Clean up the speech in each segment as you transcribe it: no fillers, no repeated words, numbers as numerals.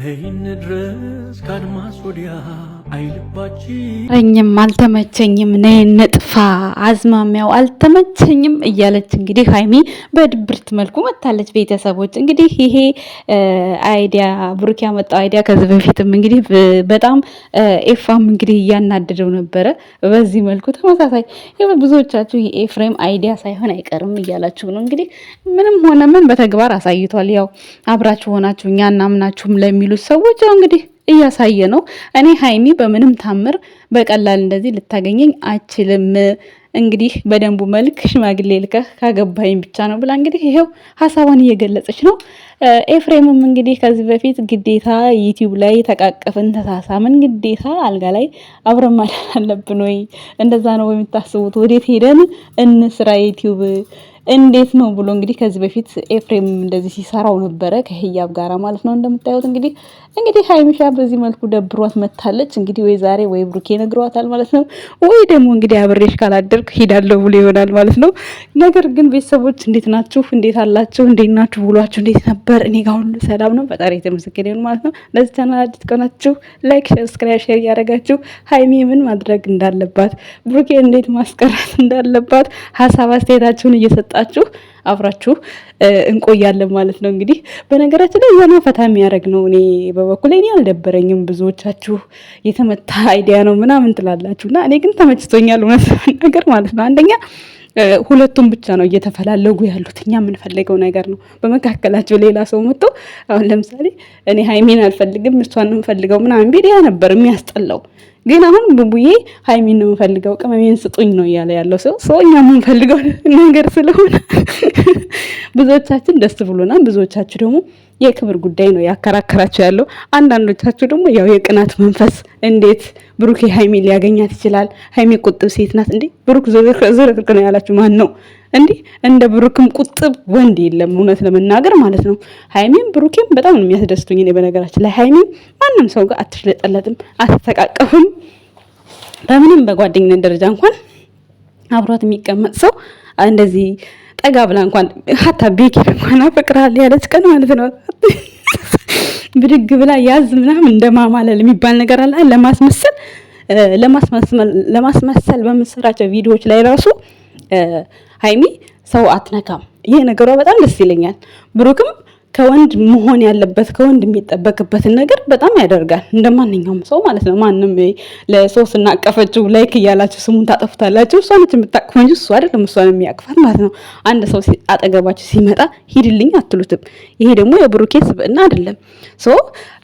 ነይን ድረስ ካድማስ ወዲያ አይልባችን ረኝም አልተመቸኝም ነይ ነጥፋ አዝማሚያው አልተመቸኝም እያለች እንግዲህ ሃይሚ በድብርት መልኩ መታለች። ቤተሰቦች እንግዲህ ይሄ አይዲያ ብሩክ ያመጣው አይዲያ ከዚህ በፊትም እንግዲህ በጣም ኤፋም እንግዲህ እያናደደው ነበረ። በዚህ መልኩ ተመሳሳይ ብዙዎቻችሁ የኤፍሬም አይዲያ ሳይሆን አይቀርም እያላችሁ ነው። እንግዲህ ምንም ሆነ ምን በተግባር አሳይቷል። ያው አብራችሁ ሆናችሁ እኛ እናምናችሁም ለሚሉት ሰዎች ያው እንግዲህ እያሳየ ነው። እኔ ሃይሚ በምንም ታምር በቀላል እንደዚህ ልታገኘኝ አችልም፣ እንግዲህ በደንቡ መልክ ሽማግሌ ልከህ ካገባኝ ብቻ ነው ብላ እንግዲህ ይሄው ሀሳቧን እየገለጸች ነው። ኤፍሬምም እንግዲህ ከዚህ በፊት ግዴታ ዩቲዩብ ላይ ተቃቀፍን ተሳሳምን፣ ግዴታ አልጋ ላይ አብረን ማለት አለብን ወይ? እንደዛ ነው የምታስቡት? ወዴት ሄደን እንስራ ዩቲዩብ እንዴት ነው ብሎ እንግዲህ ከዚህ በፊት ኤፍሬም እንደዚህ ሲሰራው ነበረ ከህያብ ጋራ ማለት ነው። እንደምታዩት እንግዲህ ሃይሚሻ በዚህ መልኩ ደብሯት መታለች። እንግዲህ ወይ ዛሬ ወይ ብሩኬ ነግሯታል ማለት ነው፣ ወይ ደግሞ እንግዲህ አብሬሽ ካላደርክ ሄዳለሁ ብሎ ይሆናል ማለት ነው። ነገር ግን ቤተሰቦች እንዴት ናችሁ? እንዴት አላችሁ? እንዴት ናችሁ? ብሏችሁ እንዴት ነበር? እኔ ጋር ሁሉ ሰላም ነው፣ ፈጣሪ የተመሰገነ ይሁን ማለት ነው። ለዚህ ቻናል አዲስ ከሆናችሁ ላይክ፣ ሰብስክራይብ፣ ሼር ያደረጋችሁ ሃይሚ ምን ማድረግ እንዳለባት ብሩኬ እንዴት ማስቀረት እንዳለባት ሀሳብ አስተያየታችሁን እየሰጣችሁ አብራችሁ እንቆያለን ማለት ነው። እንግዲህ በነገራችን ላይ ዘና ፈታ የሚያደርግ ነው። እኔ በበኩሌ እኔ አልደበረኝም። ብዙዎቻችሁ የተመታ አይዲያ ነው ምናምን ትላላችሁና እኔ ግን ተመችቶኛል እውነት ነገር ማለት ነው። አንደኛ ሁለቱም ብቻ ነው እየተፈላለጉ ያሉት። እኛ የምንፈልገው ነገር ነው። በመካከላቸው ሌላ ሰው መጥቶ አሁን ለምሳሌ እኔ ሃይሚን አልፈልግም እሷን ነው የምፈልገው ምናምን ቢዲያ ነበር የሚያስጠላው። ግን አሁን ቡቡዬ ሃይሚን ነው የምፈልገው ቅመሜን ስጡኝ ነው እያለ ያለው ሰው እኛ የምንፈልገው ነገር ስለሆነ ብዙዎቻችን ደስ ብሎናል። ብዙዎቻችሁ ደግሞ የክብር ጉዳይ ነው ያከራከራችሁ ያለው። አንዳንዶቻችሁ ደግሞ ያው የቅናት መንፈስ እንዴት ብሩክ ሃይሚ ሊያገኛት ይችላል? ሃይሚ ቁጥብ ሴት ናት እንዴ? ብሩክ ዝርክርክ ነው ያላችሁ ማን ነው እንዴ? እንደ ብሩክም ቁጥብ ወንድ የለም እውነት ለመናገር ማለት ነው። ሃይሚም ብሩክም በጣም ነው የሚያስደስቱኝ። እኔ በነገራችን ላይ ሃይሚም ማንም ሰው ጋር አትሽለጠለጥም፣ አትተቃቀፍም። በምንም በጓደኝነት ደረጃ እንኳን አብሯት የሚቀመጥ ሰው እንደዚህ ጠጋ ብላ እንኳን ሀታ ቤኪ እንኳን አፈቅራለሁ ያለች ቀን ማለት ነው ብድግ ብላ ያዝ ምናምን እንደማማለል የሚባል ነገር አለ። ለማስመሰል በምትሰራቸው ቪዲዮዎች ላይ ራሱ ሃይሚ ሰው አትነካም። ይሄ ነገሯ በጣም ደስ ይለኛል። ብሩክም ከወንድ መሆን ያለበት ከወንድ የሚጠበቅበትን ነገር በጣም ያደርጋል እንደማንኛውም ሰው ማለት ነው። ማንም ለሶስት እናቀፈችው ላይክ እያላችሁ ስሙን ታጠፉታላችሁ። እሷ ነች የምታቅፈው እንጂ እሱ አይደለም እሷን የሚያቅፋት ማለት ነው። አንድ ሰው አጠገባችሁ ሲመጣ ሂድልኝ አትሉትም። ይሄ ደግሞ የብሩኬ ስብዕና አይደለም።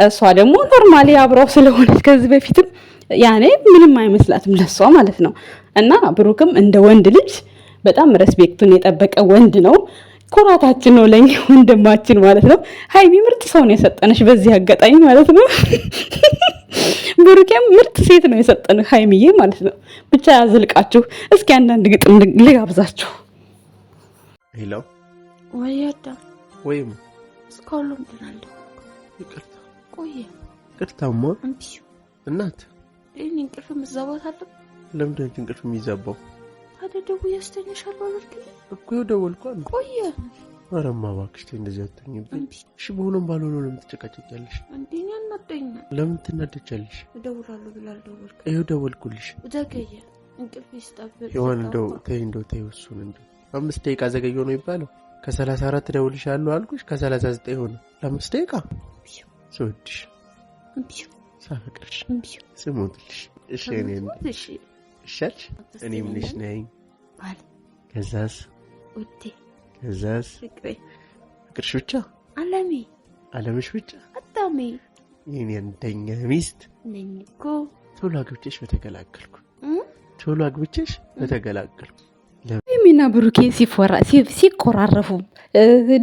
እሷ ደግሞ ኖርማሊ አብራው ስለሆነች ከዚህ በፊትም ያኔ ምንም አይመስላትም ለሷ ማለት ነው። እና ብሩክም እንደ ወንድ ልጅ በጣም ሬስፔክቱን የጠበቀ ወንድ ነው። ኩራታችን ነው ለኛ ወንድማችን ማለት ነው። ሃይሚ ምርጥ ሰው ነው የሰጠነሽ በዚህ አጋጣሚ ማለት ነው። ብሩኬም ምርጥ ሴት ነው የሰጠን ሃይሚዬ ማለት ነው። ብቻ ያዝልቃችሁ። እስኪ አንዳንድ ግጥም ልጋብዛችሁ። ሄሎ ወያዳ ወይም ስኮሎም ብላለሁ። ይቅርታ ቆየ ይቅርታማ እናት እኔ እንቅልፍ መዛባት አለ። ለምንድን ነው እንቅልፍ የሚዛባው? ታዲያ ደውዬ አስተኛሻለሁ አልኩኝ እኮ ደወልኩ። ቆየ አረማ እባክሽ ተይ እንደዚህ አትሁኝብኝ። እሺ በሆነም ባልሆነም ለምን ትጨቃጨቂያለሽ? አንዴኛ እናደኛ ለምን ትናደጃለሽ? እደውላለሁ ብላል ደወልኩ። ይኸው ደወልኩልሽ። ዘገየ እንቅልፍ ይስጣብህ። ይሆን ተይ እሱን 5 ደቂቃ ዘገየው ነው ይባለው። ከ34 እደውልልሻለሁ አልኩሽ ከ39 ሆነ። ለ5 ደቂቃ ስወድሽ ሳፈቅርሽ ስሞትልሽ። እሺ እሻልሽ እኔ ምንሽ ነኝ ባል ከዛስ ወዴ ከዛስ ፍቅርሽ ብቻ አለምሽ ብቻ አጣሜ የኔ አንደኛ ሚስት ነኝ እኮ። ቶሎ አግብቼሽ በተገላገልኩ ሃይሚና ብሩኬ ሲኮራረፉ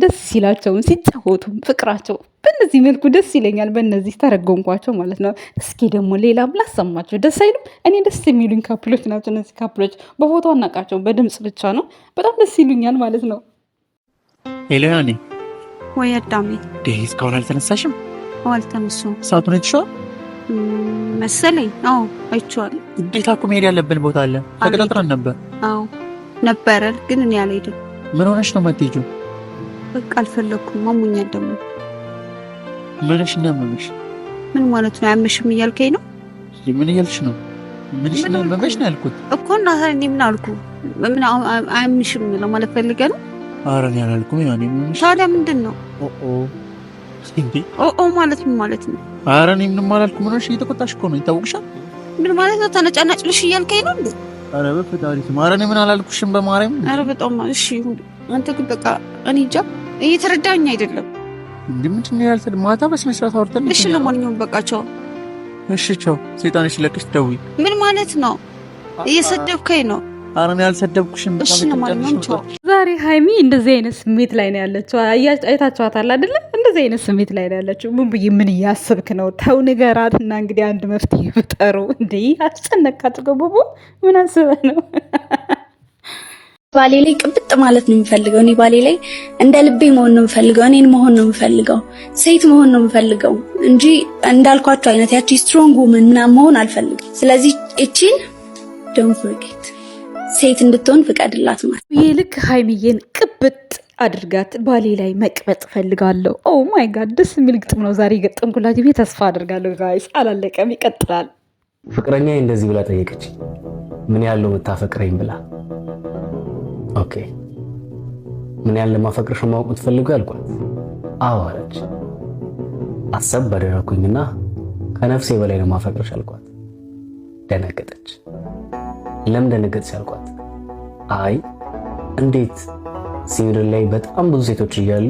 ደስ ሲላቸውም ሲጫወቱም ፍቅራቸው በእነዚህ መልኩ ደስ ይለኛል። በእነዚህ ተረጎምኳቸው ማለት ነው። እስኪ ደግሞ ሌላም ላሰማቸው። ደስ አይልም? እኔ ደስ የሚሉኝ ካፕሎች ናቸው እነዚህ ካፕሎች። በፎቶ አናውቃቸው፣ በድምጽ ብቻ ነው። በጣም ደስ ይሉኛል ማለት ነው። ሄሎ ያኔ ወይ አዳሜ እስካሁን አልተነሳሽም? አልተነሳሁም። ሰዓቱን አይተሽዋል መሰለኝ? አዎ አይቼዋለሁ። ግዴታ እኮ መሄድ ያለብን ቦታ አለ። ተቀጣጥረን ነበር። አዎ ነበረ፣ ግን እኔ አልሄድም። ምን ሆነሽ ነው የማትሄጂው? በቃ አልፈለኩም። ማሙኛል ደግሞ ምንሽ ነው? ምን ማለት ነው? አያምሽም እያልከኝ ነው? ምን እያልሽ ነው? ምንሽ ነው? በመሽ ነው ያልኩት እኮ እና እኔ ምን አልኩ? ምን አያምሽም ለማለት ፈልገህ ነው? ኧረ እኔ አላልኩም። ያኔ ምን ታዲያ ምንድን ነው? እንዴ ማለት ምን ማለት ነው? ኧረ እኔ ምንም አላልኩም። ነው እሺ፣ እየተቆጣሽ እኮ ነው። ይታወቅሻል። ምን ማለት ነው? ተነጫናጭልሽ እያልከኝ ነው እንዴ? ኧረ በፈጣሪ ስም፣ ኧረ እኔ ምን አላልኩሽም በማርያም። ኧረ በጣም እሺ። አንተ ግን በቃ እኔ እንጃ እየተረዳኸኝ አይደለም። ምንድን ነው ያልተደ ማታ በስነ ስርዓት አውርተን። እሺ ለማንኛውም በቃ ቻው። እሺ ቻው። ሰይጣንሽ ለቅሽ ደውይ። ምን ማለት ነው? እየሰደብከኝ ነው? ኧረ እኔ አልሰደብኩሽም። እሺ ለማንኛውም ቻው። ዛሬ ሀይሚ እንደዚህ አይነት ስሜት ላይ ነው ያለችው። አይታችኋታል አይደለ? እንደዚህ አይነት ስሜት ላይ ነው ያለችው። ምን ብዬ ምን እያሰብክ ነው? ተው ንገራትና እንግዲህ አንድ መፍትሄ ፍጠሩ። እንዴ አስጨነቃት ገቡቡ። ምን አስበህ ነው? ባሌ ላይ ቅብጥ ማለት ነው የምፈልገው። እኔ ባሌ ላይ እንደ ልቤ መሆን ነው የምፈልገው። እኔን መሆን ነው የምፈልገው። ሴት መሆን ነው የምፈልገው እንጂ እንዳልኳቸው አይነት ያቺ ስትሮንግ ውመን ምናምን መሆን አልፈልግም። ስለዚህ እቺን ዶንት ፎርጌት ሴት እንድትሆን ፍቀድላት ማለት ይህ ልክ ሀይሚዬን ቅብጥ አድርጋት ባሌ ላይ መቅበጥ ፈልጋለሁ። ኦ ማይ ጋድ ደስ የሚል ግጥም ነው ዛሬ ገጠምኩላችሁ ብዬ ተስፋ አድርጋለሁ። ጋይስ አላለቀም፣ ይቀጥላል። ፍቅረኛ እንደዚህ ብላ ጠየቀች። ምን ያለው የምታፈቅረኝ ብላ። ኦኬ ምን ያለ ማፈቅርሽ ማወቅ ትፈልጉ ያልኳት። አዎ አለች። አሰብ ባደረኩኝና ከነፍሴ በላይ ነው ማፈቅርሽ አልኳት። ደነገጠች። ለምን ደነገጥሽ አልኳት። አይ እንዴት ሲምድር ላይ በጣም ብዙ ሴቶች እያሉ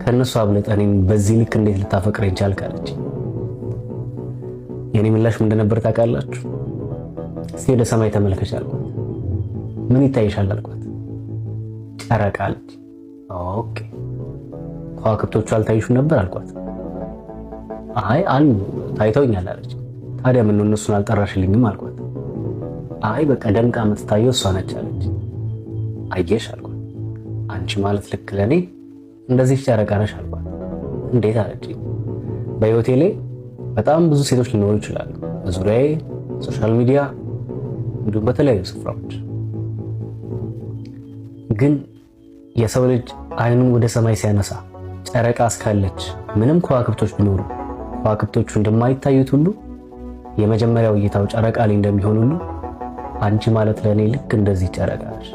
ከነሱ አብለጠ እኔን በዚህ ልክ እንዴት ልታፈቅረኝ ቻልክ አለች። የኔ ምላሽ ምን እንደነበር ታውቃላችሁ? እስቲ ወደ ሰማይ ተመልከች አልኳት። ምን ይታይሻል አልኳት። ጨረቃ አለች። ኦኬ ከዋክብቶቹ አልታዩሽም ነበር አልኳት። አይ አሉ ታይተውኛል አለች። ታዲያ ምን ነው እነሱን አልጠራሽልኝም አልኳት። አይ በቃ ደምቃ የምትታየው እሷ ነች አለች። አየሽ አልኳት። አንቺ ማለት ልክ ለኔ እንደዚህ ጨረቃ ነሽ አልኳት። እንዴት አለች። በህይወቴ ላይ በጣም ብዙ ሴቶች ሊኖሩ ይችላሉ፣ በዙሪያዬ ሶሻል ሚዲያ እንዲሁም በተለያዩ ስፍራዎች። ግን የሰው ልጅ አይኑን ወደ ሰማይ ሲያነሳ ጨረቃ እስካለች ምንም ከዋክብቶች ቢኖሩ ከዋክብቶቹ እንደማይታዩት ሁሉ የመጀመሪያው እይታው ጨረቃ ላይ እንደሚሆን ሁሉ አንቺ ማለት ለኔ ልክ እንደዚህ ጨረቃ ነሽ።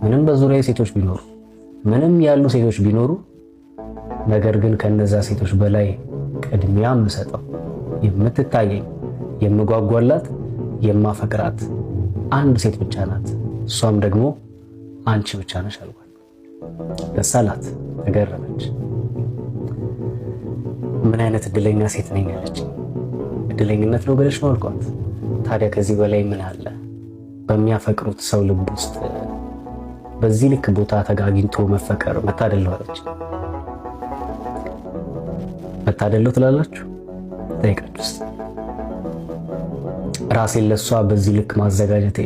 ምንም በዙሪያዬ ሴቶች ቢኖሩ ምንም ያሉ ሴቶች ቢኖሩ ነገር ግን ከነዛ ሴቶች በላይ ቅድሚያ የምሰጠው የምትታየኝ የምጓጓላት የማፈቅራት አንድ ሴት ብቻ ናት። እሷም ደግሞ አንቺ ብቻ ነሽ አልኳት። ደስ አላት፣ ተገረመች። ምን አይነት እድለኛ ሴት ነኝ አለች። እድለኝነት ነው ብለሽ ነው አልኳት። ታዲያ ከዚህ በላይ ምን አለ? በሚያፈቅሩት ሰው ልብ ውስጥ በዚህ ልክ ቦታ ተጋግኝቶ መፈቀር መታደል ነው አለች። መታደል ነው ትላላችሁ? ጠይቃችሁስ? ራሴን ለሷ በዚህ ልክ ማዘጋጀቴ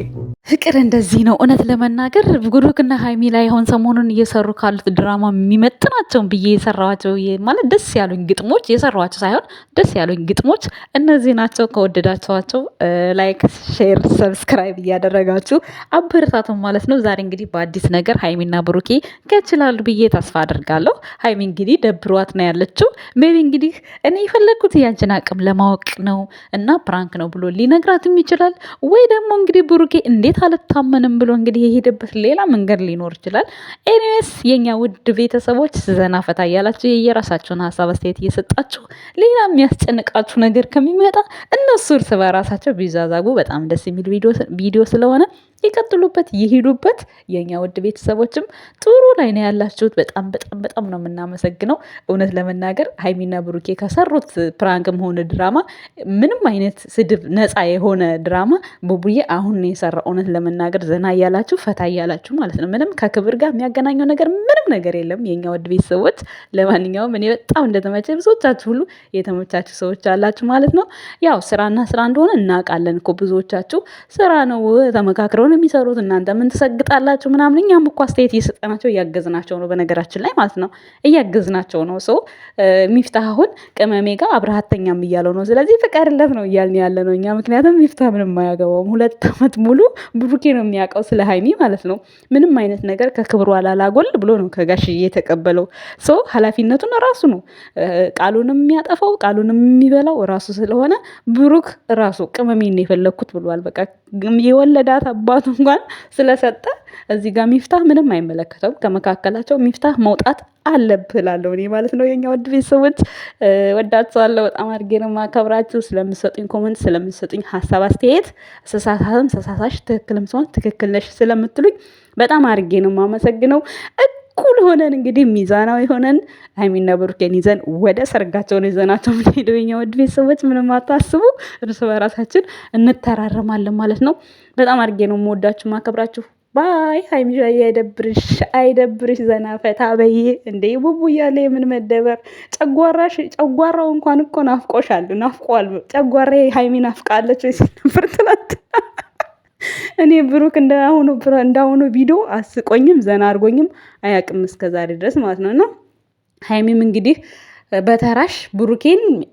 ፍቅር እንደዚህ ነው። እውነት ለመናገር ብሩክና ሀይሚ ላይ አሁን ሰሞኑን እየሰሩ ካሉት ድራማ የሚመጥናቸውን ብዬ የሰራኋቸው ማለት ደስ ያሉኝ ግጥሞች የሰራኋቸው ሳይሆን ደስ ያሉኝ ግጥሞች እነዚህ ናቸው። ከወደዳቸዋቸው ላይክ፣ ሼር፣ ሰብስክራይብ እያደረጋችሁ አበረታቱን ማለት ነው። ዛሬ እንግዲህ በአዲስ ነገር ሀይሚና ብሩኬ ከችላሉ ብዬ ተስፋ አድርጋለሁ። ሀይሚ እንግዲህ ደብሯት ነው ያለችው። ሜቢ እንግዲህ እኔ የፈለግኩት ያንችን አቅም ለማወቅ ነው እና ፕራንክ ነው ብሎ ሊነግራትም ይችላል ወይ ደግሞ እንግዲህ ብሩኬ እንዴት አልታመንም ብሎ እንግዲህ የሄደበት ሌላ መንገድ ሊኖር ይችላል። ኤኒዌይስ የኛ ውድ ቤተሰቦች ዘና ፈታ እያላችሁ የየራሳችሁን ሀሳብ አስተያየት እየሰጣችሁ ሌላ የሚያስጨንቃችሁ ነገር ከሚመጣ እነሱ እርስ በራሳቸው ቢዛዛጉ በጣም ደስ የሚል ቪዲዮ ስለሆነ ይቀጥሉበት፣ ይሄዱበት። የኛ ውድ ቤተሰቦችም ጥሩ ላይ ነው ያላችሁት። በጣም በጣም በጣም ነው የምናመሰግነው። እውነት ለመናገር ሀይሚና ብሩኬ ከሰሩት ፕራንክም ሆነ ድራማ ምንም አይነት ስድብ ነፃ የሆነ ድራማ ቡቡዬ አሁን ነው የሰራው። እውነት ለመናገር ዘና እያላችሁ ፈታ እያላችሁ ማለት ነው። ምንም ከክብር ጋር የሚያገናኘው ነገር ምንም ነገር የለም የኛ ውድ ቤተሰቦች። ለማንኛውም እኔ በጣም እንደተመቸ ብዙዎቻችሁ ሁሉ የተመቻችሁ ሰዎች አላችሁ ማለት ነው። ያው ስራና ስራ እንደሆነ እናውቃለን እኮ ብዙዎቻችሁ ስራ ነው ተመካክረው ነው የሚሰሩት። እናንተ ምን ትሰግጣላችሁ ምናምን። እኛም እኮ አስተያየት እየሰጠናቸው እያገዝናቸው ነው፣ በነገራችን ላይ ማለት ነው እያገዝናቸው ነው። ሰው ሚፍታህ አሁን ቅመሜ ጋር አብረሃተኛም እያለው ነው። ስለዚህ ፍቀርለት ነው እያልን ያለ ነው እኛ። ምክንያቱም ሚፍታህ ምንም አያገባውም። 2 ዓመት ሙሉ ብሩኬ ነው የሚያውቀው ስለ ሀይሚ ማለት ነው። ምንም አይነት ነገር ከክብሩ አላላጎል ብሎ ነው ከጋሽዬ የተቀበለው። ሰው ኃላፊነቱን ራሱ ነው ቃሉንም የሚያጠፋው ቃሉንም የሚበላው ራሱ ስለሆነ ብሩክ ራሱ ቅመሜን የፈለግኩት ብሏል። በቃ የወለዳት አባቱ እንኳን ስለሰጠ እዚህ ጋር ሚፍታህ ምንም አይመለከተውም። ከመካከላቸው ሚፍታህ መውጣት አለብህ እላለሁ እኔ ማለት ነው። የኛ ውድ ቤተሰቦች ወዳችኋለሁ፣ በጣም አድርጌ ነው የማከብራችሁ። ስለምሰጡኝ ኮመንት፣ ስለምሰጡኝ ሀሳብ አስተያየት፣ ስሳሳትም ተሳሳሽ ትክክልም ሲሆን ትክክል ነሽ ስለምትሉኝ በጣም አድርጌ ነው የማመሰግነው። እኩል ሆነን እንግዲህ ሚዛናዊ ሆነን ሀይሚና ብሩኬን ይዘን ወደ ሰርጋቸውን ይዘናቸው ምንሄደው የኛ ውድ ቤተሰቦች፣ ምንም አታስቡ፣ እርስ በራሳችን እንተራረማለን ማለት ነው። በጣም አድርጌ ነው የምወዳችሁ ማከብራችሁ። ባይ ሀይሚሻ፣ አይደብርሽ፣ ዘና ፈታ በይ። እንዴ ቡቡ እያለ የምን መደበር? ጨጓራው እንኳን እኮ ናፍቆሻል፣ ናፍቋል። ጨጓራ ሀይሚ ናፍቃለች ወይ ሲነበር ትናንት እኔ ብሩክ እንዳሁኑ ቪዲዮ አስቆኝም ዘና አድርጎኝም አያውቅም እስከዛሬ ድረስ ማለት ነው። እና ሀይሚም እንግዲህ በተራሽ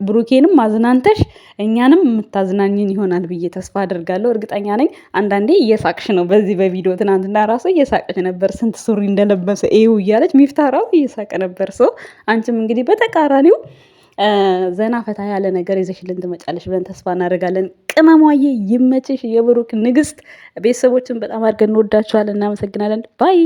ብሩኬንም ማዝናንተሽ እኛንም የምታዝናኝን ይሆናል ብዬ ተስፋ አድርጋለሁ። እርግጠኛ ነኝ። አንዳንዴ እየሳቅሽ ነው በዚህ በቪዲዮ። ትናንትና ራሱ እየሳቀች ነበር፣ ስንት ሱሪ እንደለበሰ ይው እያለች ሚፍታ ራሱ እየሳቀ ነበር። ሰው አንቺም እንግዲህ በተቃራኒው ዘና ፈታ ያለ ነገር ይዘሽልን ትመጫለሽ ብለን ተስፋ እናደርጋለን። ቅመሟዬ ይመችሽ፣ የብሩክ ንግስት። ቤተሰቦችን በጣም አድርገን እንወዳችኋለን፣ እናመሰግናለን። ባይ